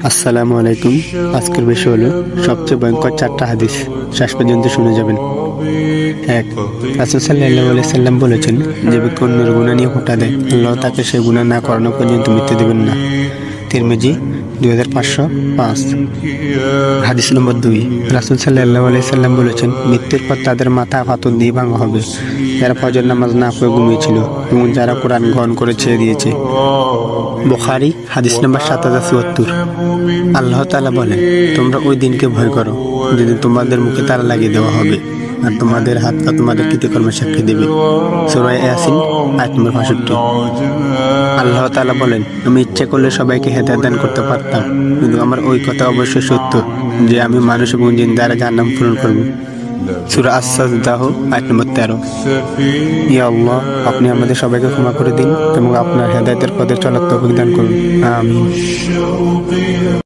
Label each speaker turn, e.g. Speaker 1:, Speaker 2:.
Speaker 1: আসসালামু আলাইকুম। আজকের বিষয় হলো সবচেয়ে ভয়ঙ্কর 4টা হাদিস। শেষ পর্যন্ত শুনে যাবেন। 1, রাসূল সাল্লাল্লাহু আলাইহি সাল্লাম বলেছেন, যে ব্যক্তি অন্যের গুনাহ নিয়ে খোঁটা দেয়, আল্লাহ তাকে সে গুনাহ না করানো পর্যন্ত মৃত্যু দেবেন না। তিরমিজি 2505। হাদিস নম্বর 2, রাসূল সাল্লাল্লাহু আলাইহি সাল্লাম বলেছেন, মৃত্যুর পর তাদের মাথা পাথর দিয়ে ভাঙা হবে, যারা ফজর নামাজ না পড়ে ঘুমিয়েছিল এবং যারা কোরআন গ্রহণ করে ছেড়ে দিয়েছে। বুখারী হাদিস নম্বর 7074। আল্লাহ তাআলা বলেন, তোমরা ওই দিনকে ভয় করো যেদিন তোমাদের মুখে তালা লাগিয়ে দেওয়া হবে আর তোমাদের হাত পা তোমাদের কৃতকর্মের সাক্ষী দেবে। সূরা ইয়াসিন আয়াত নম্বর 65। আল্লাহ তাআলা বলেন, আমি ইচ্ছে করলে সবাইকে হেদায়েত দান করতে পারতাম, কিন্তু আমার ওই কথা অবশ্যই সত্য যে আমি মানুষ এবং জিন দ্বারা জাহান্নাম পূরণ করব। সূরা আস-সাজদাহ আয়াত নম্বর 13। ইয়া আল্লাহ, আপনি আমাদের সবাইকে ক্ষমা করে দিন এবং আপনার হেদায়েতের পথে চলার তৌফিক দান করুন। আমিন।